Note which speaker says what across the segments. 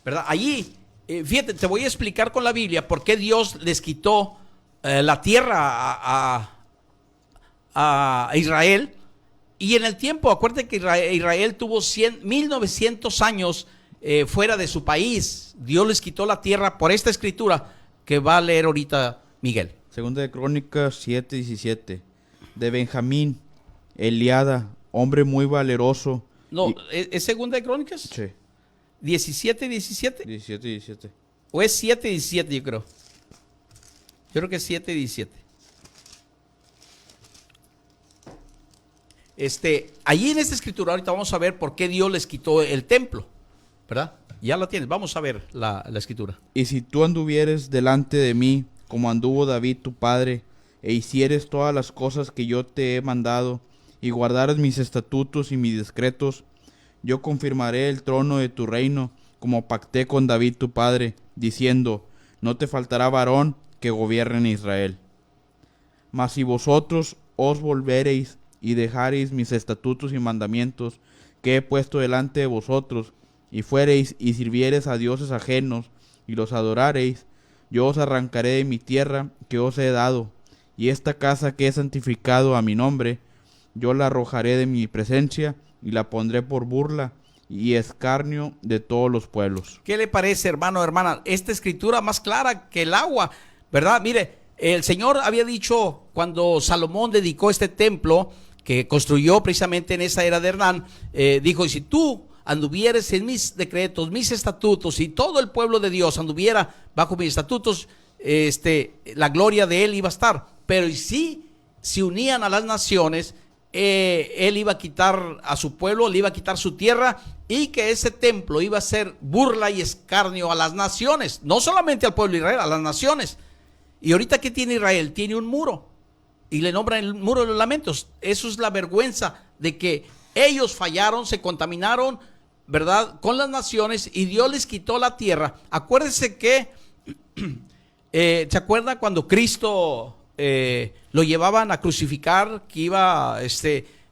Speaker 1: ¿verdad? Allí, fíjate, te voy a explicar con la Biblia por qué Dios les quitó la tierra a Israel. Y en el tiempo, acuérdate que Israel tuvo 1900 años fuera de su país. Dios les quitó la tierra por esta escritura que va a leer ahorita Miguel.
Speaker 2: Segunda de Crónicas 7:17. De Benjamín, Eliada, hombre muy valeroso.
Speaker 1: No, ¿es segunda de Crónicas?
Speaker 2: Sí.
Speaker 1: 17, 17.
Speaker 2: 17.
Speaker 1: O es 7, 17, yo creo. Yo creo que es 7, 17. Allí en esta escritura ahorita vamos a ver por qué Dios les quitó el templo, ¿verdad? Ya la tienes, vamos a ver la escritura.
Speaker 2: Y si tú anduvieres delante de mí, como anduvo David tu padre, e hicieres todas las cosas que yo te he mandado, y guardares mis estatutos y mis decretos, yo confirmaré el trono de tu reino, como pacté con David tu padre, diciendo, no te faltará varón que gobierne en Israel. Mas si vosotros os volvereis y dejareis mis estatutos y mandamientos que he puesto delante de vosotros, y fuereis y sirviereis a dioses ajenos, y los adorareis, yo os arrancaré de mi tierra que os he dado, y esta casa que he santificado a mi nombre, yo la arrojaré de mi presencia, y la pondré por burla y escarnio de todos los pueblos.
Speaker 1: ¿Qué le parece, hermano, hermana? Esta escritura más clara que el agua, ¿verdad? Mire, el Señor había dicho cuando Salomón dedicó este templo, que construyó precisamente en esa era de Hernán, dijo, y si tú anduvieres en mis decretos, mis estatutos, y todo el pueblo de Dios anduviera bajo mis estatutos, la gloria de él iba a estar. Pero y si se unían a las naciones, él iba a quitar a su pueblo, le iba a quitar su tierra, y que ese templo iba a ser burla y escarnio a las naciones, no solamente al pueblo de Israel, a las naciones. Y ahorita, ¿qué tiene Israel? Tiene un muro, y le nombran el muro de los lamentos. Eso es la vergüenza de que ellos fallaron, se contaminaron, ¿verdad?, con las naciones, y Dios les quitó la tierra. Acuérdese que ¿se acuerda cuando Cristo lo llevaban a crucificar, que iba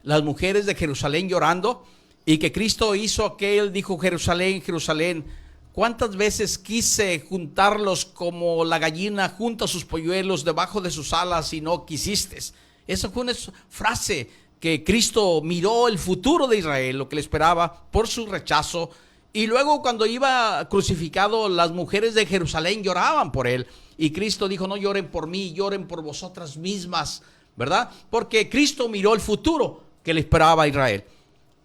Speaker 1: las mujeres de Jerusalén llorando, y que Cristo hizo aquel, dijo, Jerusalén, Jerusalén, cuántas veces quise juntarlos como la gallina junta sus polluelos debajo de sus alas y no quisiste? Esa fue una frase que Cristo miró el futuro de Israel, lo que le esperaba por su rechazo. Y luego cuando iba crucificado, las mujeres de Jerusalén lloraban por él, y Cristo dijo, no lloren por mí, lloren por vosotras mismas, ¿verdad? Porque Cristo miró el futuro que le esperaba a Israel.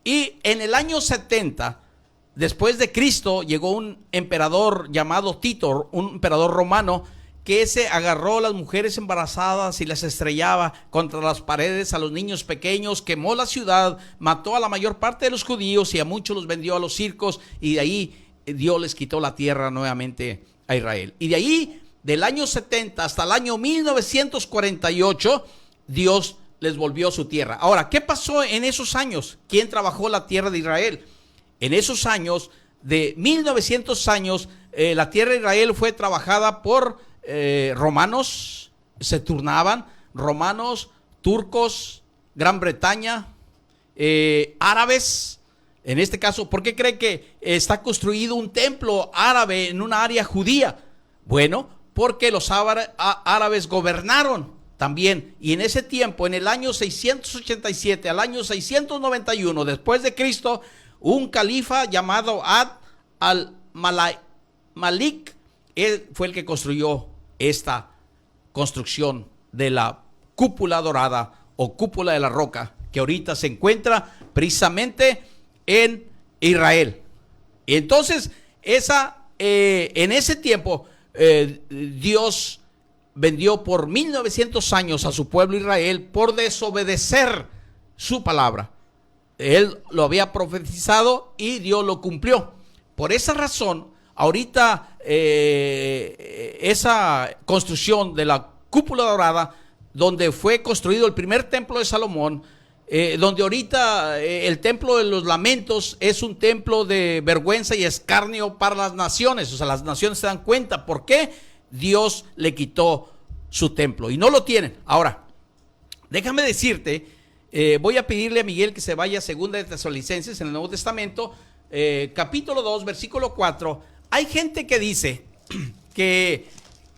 Speaker 1: Y en el año 70, después de Cristo, llegó un emperador llamado Tito, un emperador romano, que ese agarró a las mujeres embarazadas y las estrellaba contra las paredes, a los niños pequeños, quemó la ciudad, mató a la mayor parte de los judíos y a muchos los vendió a los circos, y de ahí Dios les quitó la tierra nuevamente a Israel. Y de ahí, del año 70 hasta el año 1948, Dios les volvió su tierra. Ahora, ¿qué pasó en esos años? ¿Quién trabajó la tierra de Israel? En esos años, de 1900 años, la tierra de Israel fue trabajada por romanos, se turnaban, romanos, turcos, Gran Bretaña, árabes. En este caso, ¿por qué cree que está construido un templo árabe en una área judía? Bueno, porque los árabes gobernaron también, y en ese tiempo, en el año 687 al año 691 después de Cristo, un califa llamado Abd al-Malik, él fue el que construyó esta construcción de la cúpula dorada o cúpula de la roca, que ahorita se encuentra precisamente en Israel. Entonces, en ese tiempo, Dios vendió por 1900 años a su pueblo Israel por desobedecer su palabra. Él lo había profetizado y Dios lo cumplió. Por esa razón, ahorita esa construcción de la cúpula dorada, donde fue construido el primer templo de Salomón, donde ahorita el templo de los lamentos es un templo de vergüenza y escarnio para las naciones. O sea, las naciones se dan cuenta por qué Dios le quitó su templo y no lo tienen. Ahora, déjame decirte, voy a pedirle a Miguel que se vaya a 2 de Tesalonicenses en el Nuevo Testamento, capítulo 2, versículo 4. hay gente que dice que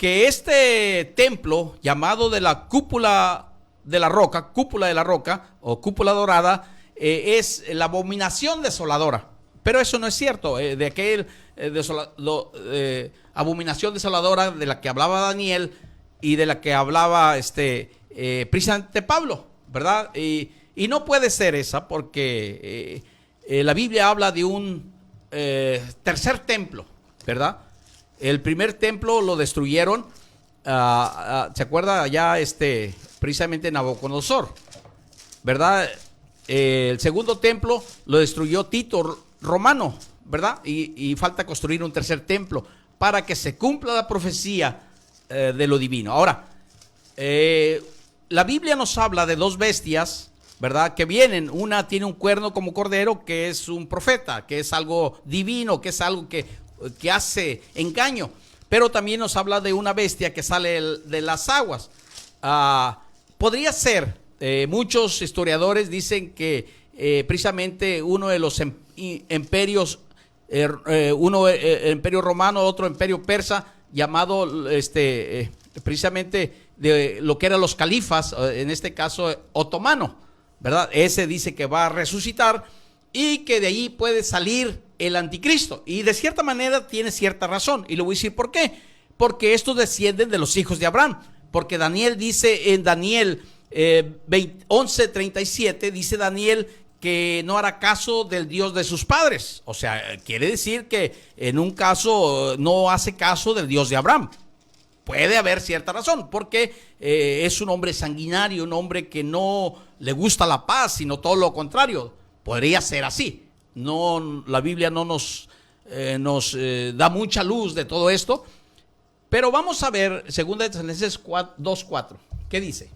Speaker 1: este templo llamado de la cúpula de la roca o cúpula dorada, es la abominación desoladora. Pero eso no es cierto. De aquel abominación desoladora de la que hablaba Daniel y de la que hablaba precisamente Pablo, ¿verdad? Y no puede ser esa, porque la Biblia habla de un tercer templo, ¿verdad? El primer templo lo destruyeron, ¿se acuerda? Ya precisamente Nabucodonosor, ¿verdad? El segundo templo lo destruyó Tito Romano, ¿verdad? Y falta construir un tercer templo para que se cumpla la profecía de lo divino. Ahora, la Biblia nos habla de dos bestias, ¿verdad? Que vienen. Una tiene un cuerno como cordero, que es un profeta, que es algo divino, que es algo que hace engaño. Pero también nos habla de una bestia que sale de las aguas. Podría ser, muchos historiadores dicen que precisamente uno de los imperios, uno el imperio romano, otro imperio persa, llamado precisamente de lo que eran los califas, en este caso otomano, ¿verdad? Ese dice que va a resucitar y que de ahí puede salir el anticristo. Y de cierta manera tiene cierta razón. Y le voy a decir por qué. Porque estos descienden de los hijos de Abraham. Porque Daniel dice en Daniel 11:37, dice Daniel que no hará caso del Dios de sus padres. O sea, quiere decir que en un caso no hace caso del Dios de Abraham. Puede haber cierta razón, porque es un hombre sanguinario, un hombre que no le gusta la paz, sino todo lo contrario. Podría ser así. No, la Biblia no nos da mucha luz de todo esto. Pero vamos a ver 2 Tesalonicenses 2:4. ¿Qué dice?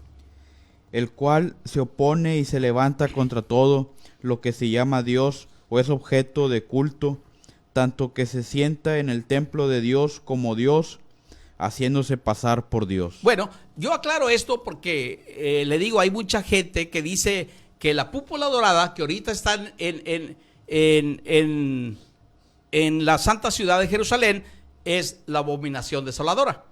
Speaker 2: El cual se opone y se levanta contra todo lo que se llama Dios o es objeto de culto, tanto que se sienta en el templo de Dios como Dios, haciéndose pasar por Dios. Bueno,
Speaker 1: yo aclaro esto porque le digo, hay mucha gente que dice que la cúpula dorada, que ahorita está en la santa ciudad de Jerusalén, es la abominación desoladora,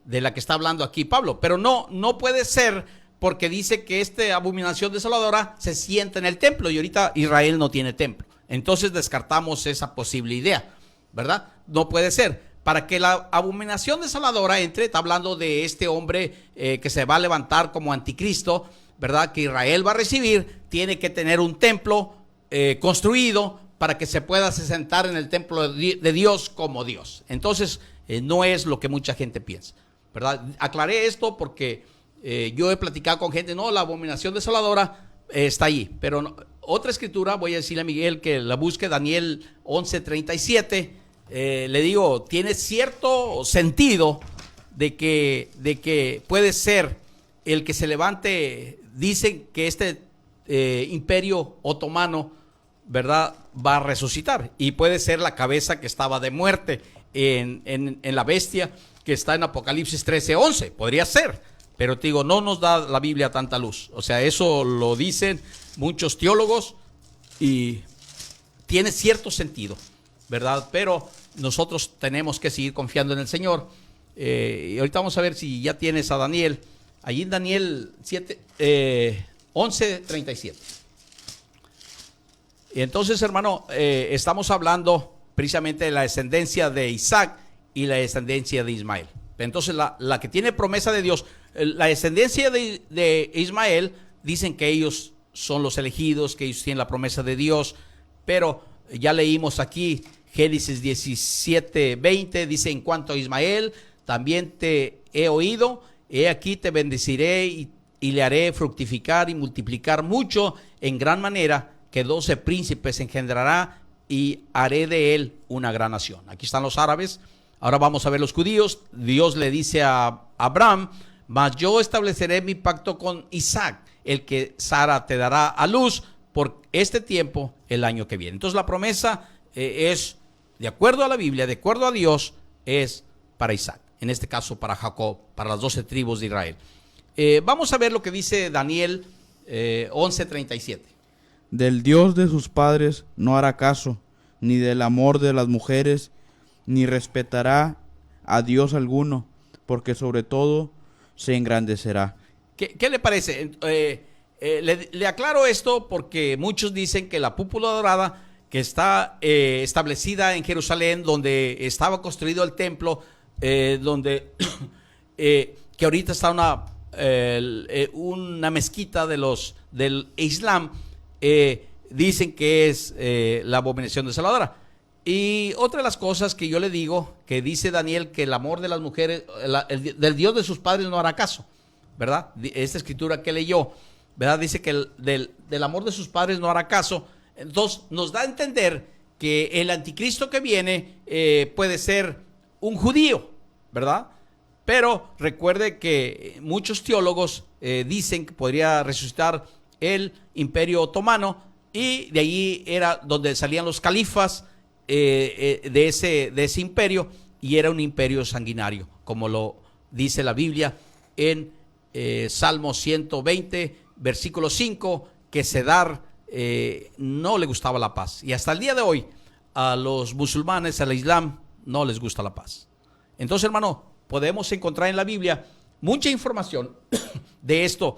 Speaker 1: de la que está hablando aquí Pablo. Pero no puede ser, porque dice que esta abominación desoladora se sienta en el templo, y ahorita Israel no tiene templo. Entonces descartamos esa posible idea, ¿verdad? No puede ser. Para que la abominación desoladora entre, está hablando de este hombre que se va a levantar como anticristo, ¿verdad? Que Israel va a recibir, tiene que tener un templo construido para que se pueda sentar en el templo de Dios como Dios. Entonces, no es lo que mucha gente piensa, ¿verdad? Aclaré esto porque yo he platicado con gente, no, la abominación desoladora está ahí, pero no, otra escritura, voy a decirle a Miguel que la busque, Daniel 11:37, le digo, tiene cierto sentido de que puede ser el que se levante. Dicen que este imperio otomano, ¿verdad?, va a resucitar, y puede ser la cabeza que estaba de muerte en la bestia que está en Apocalipsis 13:11, podría ser, pero te digo, no nos da la Biblia tanta luz. O sea, eso lo dicen muchos teólogos y tiene cierto sentido, ¿verdad? Pero nosotros tenemos que seguir confiando en el Señor. Y ahorita vamos a ver si ya tienes a Daniel. Allí en Daniel 11:37. Y entonces, hermano, estamos hablando precisamente de la descendencia de Isaac y la descendencia de Ismael. Entonces, la que tiene promesa de Dios, la descendencia de Ismael, dicen que ellos son los elegidos, que ellos tienen la promesa de Dios, pero ya leímos aquí Génesis 17:20, dice: en cuanto a Ismael, también te he oído, he aquí te bendeciré y le haré fructificar y multiplicar mucho en gran manera, que 12 príncipes engendrará y haré de él una gran nación. Aquí están los árabes. Ahora vamos a ver los judíos. Dios le dice a Abraham: mas yo estableceré mi pacto con Isaac, el que Sara te dará a luz por este tiempo el año que viene. Entonces la promesa es, de acuerdo a la Biblia, de acuerdo a Dios, es para Isaac. En este caso para Jacob, para las 12 tribus de Israel. Vamos a ver lo que dice Daniel 11:37.
Speaker 2: Del Dios de sus padres no hará caso, ni del amor de las mujeres ni respetará a Dios alguno, porque sobre todo se engrandecerá.
Speaker 1: ¿Qué le parece? Le aclaro esto porque muchos dicen que la cúpula dorada que está establecida en Jerusalén, donde estaba construido el templo, donde que ahorita está una mezquita del Islam, dicen que es la abominación desoladora. Y otra de las cosas que yo le digo, que dice Daniel, que el amor de las mujeres, del Dios de sus padres no hará caso, ¿verdad? Esta escritura que leyó, ¿verdad? Dice que del amor de sus padres no hará caso. Entonces nos da a entender que el anticristo que viene puede ser un judío, ¿verdad? Pero recuerde que muchos teólogos dicen que podría resucitar el Imperio Otomano, y de allí era donde salían los califas de ese imperio, y era un imperio sanguinario, como lo dice la Biblia en Salmo 120, versículo 5, que Cedar no le gustaba la paz, y hasta el día de hoy a los musulmanes, al Islam, no les gusta la paz. Entonces, hermano, podemos encontrar en la Biblia mucha información de esto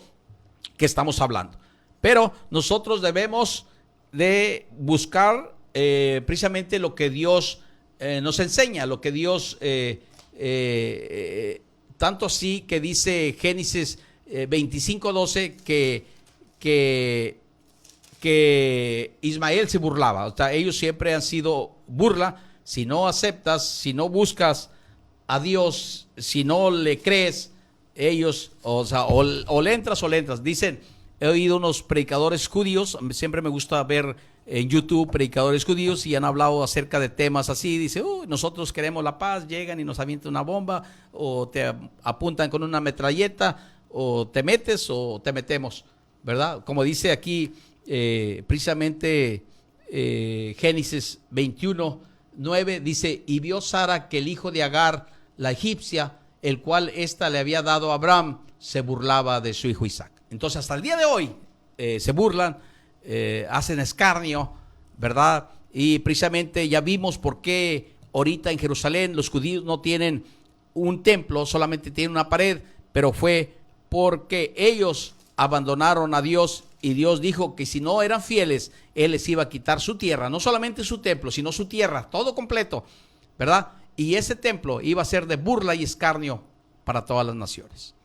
Speaker 1: que estamos hablando, pero nosotros debemos de buscar precisamente lo que Dios nos enseña, lo que Dios tanto así que dice Génesis 25:12 que Ismael se burlaba. O sea, ellos siempre han sido burla. Si no aceptas, si no buscas a Dios, si no le crees, ellos, o sea, o le entras o le entras. Dicen, he oído unos predicadores judíos, siempre me gusta ver en YouTube predicadores judíos, y han hablado acerca de temas así. Dice, nosotros queremos la paz, llegan y nos avientan una bomba, o te apuntan con una metralleta, o te metes o te metemos, ¿verdad? Como dice aquí precisamente Génesis 21:9, dice, y vio Sara que el hijo de Agar, la egipcia, el cual ésta le había dado a Abraham, se burlaba de su hijo Isaac. Entonces hasta el día de hoy se burlan, hacen escarnio, ¿verdad? Y precisamente ya vimos por qué ahorita en Jerusalén los judíos no tienen un templo, solamente tienen una pared, pero fue porque ellos abandonaron a Dios, y Dios dijo que si no eran fieles, Él les iba a quitar su tierra, no solamente su templo, sino su tierra, todo completo, ¿verdad? Y ese templo iba a ser de burla y escarnio para todas las naciones.